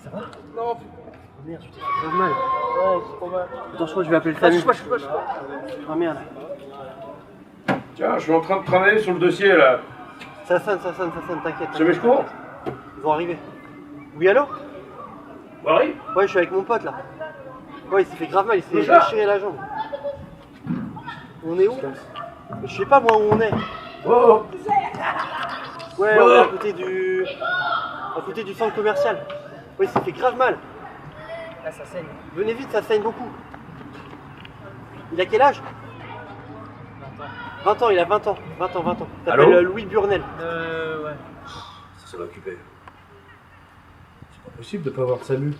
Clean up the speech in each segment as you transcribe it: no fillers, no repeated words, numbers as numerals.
Ça va? Non. Oh merde, tu t'es fait grave mal. Ouais, c'est trop mal. Attends, je crois que je vais appeler le SAMU. Je sais pas. Oh merde. Tiens, je suis en train de travailler sur le dossier là. Ça sonne, t'inquiète. Tu veux que je cours? Ils vont arriver. Oui, allô? Oui. Ouais, je suis avec mon pote là. Ouais, il s'est fait grave mal, il s'est Déjà déchiré la jambe. On est où? Je sais pas moi où on est. Oh. Ouais, on est à côté du centre commercial. Ouais, il s'est fait grave mal. Là, ça saigne. Venez vite, ça saigne beaucoup. Il a quel âge? 20 ans, il a 20 ans. 20 ans. Il Allô s'appelle Louis Burnel. Ouais. Ça va occuper. C'est pas possible de pas avoir de SAMU.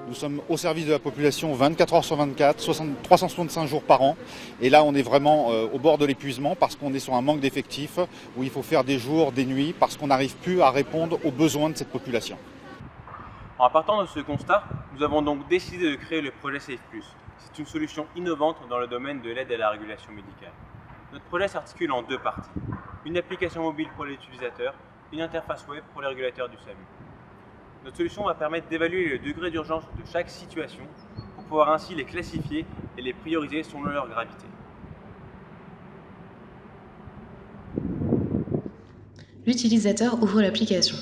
Nous sommes au service de la population 24 heures sur 24, 365 jours par an. Et là, on est vraiment au bord de l'épuisement parce qu'on est sur un manque d'effectifs où il faut faire des jours, des nuits, parce qu'on n'arrive plus à répondre aux besoins de cette population. En partant de ce constat, nous avons donc décidé de créer le projet Safe+. C'est une solution innovante dans le domaine de l'aide à la régulation médicale. Notre projet s'articule en deux parties. Une application mobile pour les utilisateurs, une interface web pour les régulateurs du SAMU. Notre solution va permettre d'évaluer le degré d'urgence de chaque situation pour pouvoir ainsi les classifier et les prioriser selon leur gravité. L'utilisateur ouvre l'application.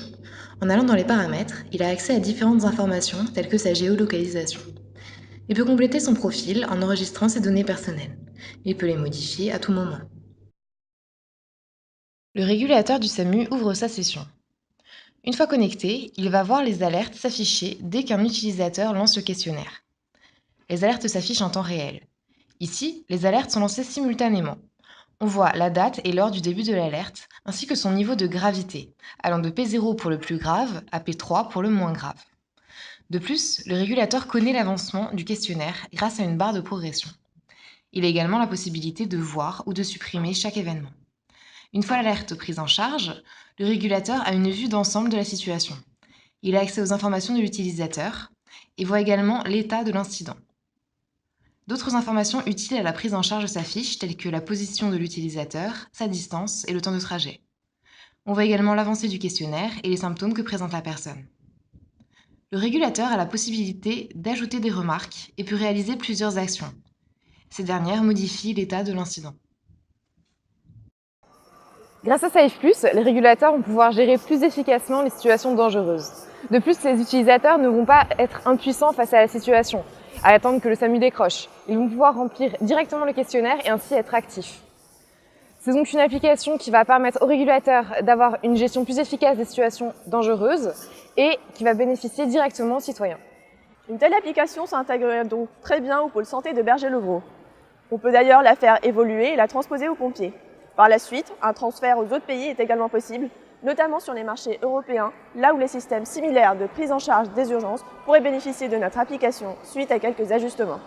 En allant dans les paramètres, il a accès à différentes informations telles que sa géolocalisation. Il peut compléter son profil en enregistrant ses données personnelles. Il peut les modifier à tout moment. Le régulateur du SAMU ouvre sa session. Une fois connecté, il va voir les alertes s'afficher dès qu'un utilisateur lance le questionnaire. Les alertes s'affichent en temps réel. Ici, les alertes sont lancées simultanément. On voit la date et l'heure du début de l'alerte, ainsi que son niveau de gravité, allant de P0 pour le plus grave à P3 pour le moins grave. De plus, le régulateur connaît l'avancement du questionnaire grâce à une barre de progression. Il a également la possibilité de voir ou de supprimer chaque événement. Une fois l'alerte prise en charge, le régulateur a une vue d'ensemble de la situation. Il a accès aux informations de l'utilisateur et voit également l'état de l'incident. D'autres informations utiles à la prise en charge s'affichent, telles que la position de l'utilisateur, sa distance et le temps de trajet. On voit également l'avancée du questionnaire et les symptômes que présente la personne. Le régulateur a la possibilité d'ajouter des remarques et peut réaliser plusieurs actions. Ces dernières modifient l'état de l'incident. Grâce à Safe+, les régulateurs vont pouvoir gérer plus efficacement les situations dangereuses. De plus, les utilisateurs ne vont pas être impuissants face à la situation, à attendre que le SAMU décroche. Ils vont pouvoir remplir directement le questionnaire et ainsi être actifs. C'est donc une application qui va permettre aux régulateurs d'avoir une gestion plus efficace des situations dangereuses et qui va bénéficier directement aux citoyens. Une telle application s'intégrerait donc très bien au pôle santé de Berger-le-Gros. On peut d'ailleurs la faire évoluer et la transposer aux pompiers. Par la suite, un transfert aux autres pays est également possible, notamment sur les marchés européens, là où les systèmes similaires de prise en charge des urgences pourraient bénéficier de notre application suite à quelques ajustements.